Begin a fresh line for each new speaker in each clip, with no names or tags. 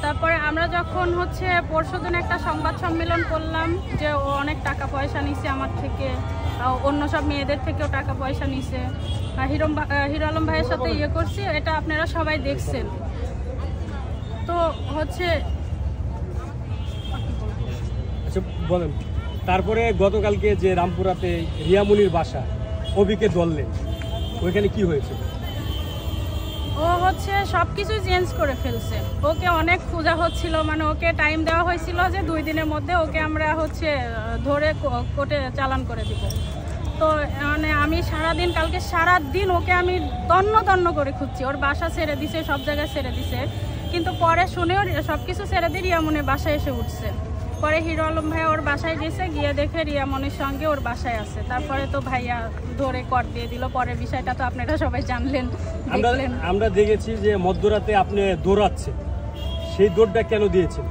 তারপরে আমরা যখন হচ্ছে পরশুদিন একটা সংবাদ সম্মেলন করলাম যে ও অনেক টাকা পয়সা নিছে আমার থেকে, অন্য সব মেয়েদের থেকেও টাকা পয়সা নিছে, হিরো আলম ভাইয়ের সাথে ইয়ে করছি, এটা আপনারা সবাই দেখছেন। তো হচ্ছে
আচ্ছা বলেন, তারপরে গতকালকে যে রামপুরাতে রিয়ামনির বাসা অভিকে ধরলেন, ওইখানে কি হয়েছে?
ও হচ্ছে সব কিছু চেঞ্জ করে ফেলছে। ওকে অনেক খোঁজা হচ্ছিল, মানে ওকে টাইম দেওয়া হয়েছিল যে 2 দিনের মধ্যে ওকে আমরা হচ্ছে ধরে কোর্টে চালান করে দিব। তো মানে আমি কালকে সারাদিন ওকে আমি তন্ন করে খুঁজছি। ওর বাসা ছেড়ে দিছে, সব জায়গায় ছেড়ে দিছে, কিন্তু পরে শুনেও সব কিছু ছেড়ে দিয়ে রিয়ামনির বাসায় এসে উঠছে। পরে হিরো আলম ভাইয়া ওর বাসায় গেছে, গিয়ে দেখে রিয়ামনির সঙ্গে ওর বাসায় আছে। তারপরে তো ভাইয়া ধরে কর দিয়ে দিল। পরের বিষয়টা তো আপনারা সবাই জানলেন, দেখলেন।
আমরা দেখেছি যে মধ্যরাতে আপনি দৌড়াচ্ছেন, সেই দৌড়টা কেন দিয়েছেন?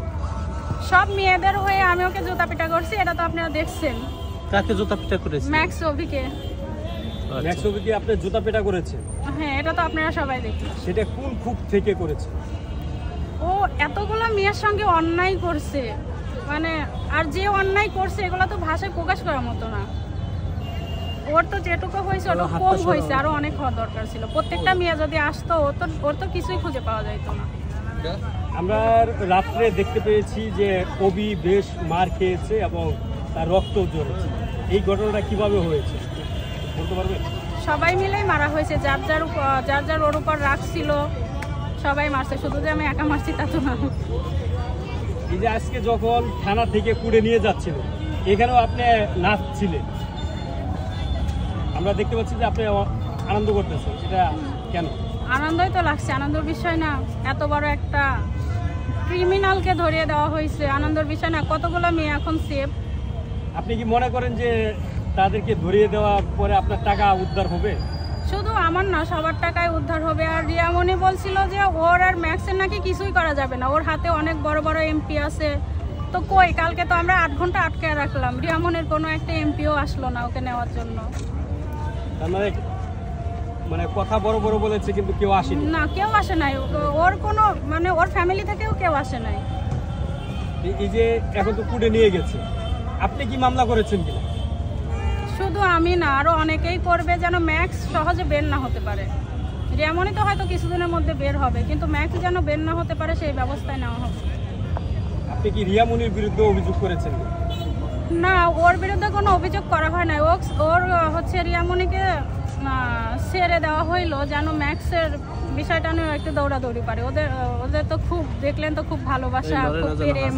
সব মেয়েদের হয়ে আমি ওকে জুতা পিটা করছি, এটা তো আপনারা দেখছেন।
কাকে জুতা পিটা করেছেন?
ম্যাক্স অভিকে।
ম্যাক্স অভিকে আপনি জুতা পিটা করেছেন?
হ্যাঁ, এটা তো আপনারা সবাই দেখলেন।
সেটা কোন খুব থেকে করেছে?
ও এতগুলো মেয়ের সঙ্গে অন্যায় করছে, মানে আর যে অন্যায় করছে এগুলো তো ভাষায় প্রকাশ করার মতো না। ওর তো যেটুকু হয়েছে ওটা কম হয়েছে, আরো অনেক হওয়া দরকার ছিল। প্রত্যেকটা মেয়ে যদি আসতো ওর তো কিছুই খুঁজে পাওয়া যেত না।
আমরা রাত্রে দেখতে পেয়েছি যে অভি বেশ মার খেয়েছে এবং তার রক্ত ঝরেছে। এই ঘটনাটা কিভাবে হয়েছে বলতে পারবেন?
সবাই মিলেই মারা হয়েছে, যার যার ওর উপর রাখছিল সবাই মারছে, শুধু যে আমি একা মারছি তা তো না।
এই যে আজকে যখন থানা থেকে কুড়ে নিয়ে যাচ্ছিল, এখানেও আপনি নাচছিলেন, আমরা দেখতে পাচ্ছি যে আপনি আনন্দ করতেছেন, এটা কেন?
আনন্দই তো লাগছে, আনন্দের বিষয় না। এত বড় একটা ক্রিমিনালকে ধরিয়ে দেওয়া হয়েছে, আনন্দের বিষয় না। কতগুলো মেয়ে এখন সেফ।
আপনি কি মনে করেন যে তাদেরকে ধরিয়ে দেওয়ার পরে আপনার টাকা উদ্ধার হবে?
শুধু আমার না, সবার টাকায় উদ্ধার হবে। আর রিয়ামনি বলছিল যে ওর আর ম্যাক্সের নাকি কিছুই করা যাবে না, ওর হাতে অনেক বড় বড় এমপি আছে। তো কই, কালকে তো আমরা 8 ঘন্টা আটকে রাখলাম, রিয়ামনির কোনো একটা এমপিও আসলো না ওকে নেওয়ার জন্য।
তার মানে কথা বড় বড় বলেছে কিন্তু কেউ আসেনি?
না, কেউ আসে নাই। ওর কোনো মানে ওর ফ্যামিলি থেকেও কেউ আসে নাই।
এই যে এখন তো কুড়ে নিয়ে গেছে, আপনি কি মামলা করেছেন কিনা?
শুধু আমি না, আরো অনেকেই করবে, যেন ম্যাক্স সহজে বের না হতে পারে। রিয়ামনি তো হয়তো কিছুদিনের মধ্যে বের হবে, কিন্তু ম্যাক্স যেন বের না হতে পারে সেই ব্যবস্থায় নেওয়া হবে।
আপনি কি রিয়ামনির বিরুদ্ধে অভিযোগ করেছেন?
না, ওর বিরুদ্ধে কোনো অভিযোগ করা হয় না। ওর হচ্ছে রিয়ামনিকে ছেড়ে দেওয়া হইলো যেন ম্যাক্সের বিষয়টা নিয়ে একটু দৌড়াদৌড়ি পারে। ওদের তো খুব দেখলেন তো, খুব ভালোবাসা, খুব প্রেম।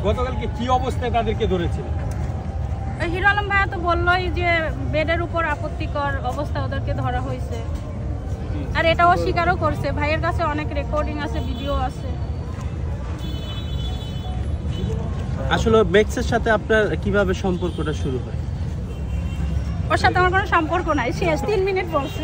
গতকালকে কি অবস্থায় তাদেরকে ধরেছিল?
হিরো আলম ভাইয়া তো বললোই যে বেডের উপর আপত্তিকর অবস্থা ওদেরকে ধরা হয়েছে। আর এটাও স্বীকারও করছে, ভাইয়ের কাছে অনেক রেকর্ডিং আছে, ভিডিও আছে।
আসলে ম্যাক্সের সাথে আপনার কিভাবে সম্পর্কটা শুরু হয়?
ওর সাথে আমার কোনো সম্পর্ক নাই, শেষ 3 মিনিট বলছে।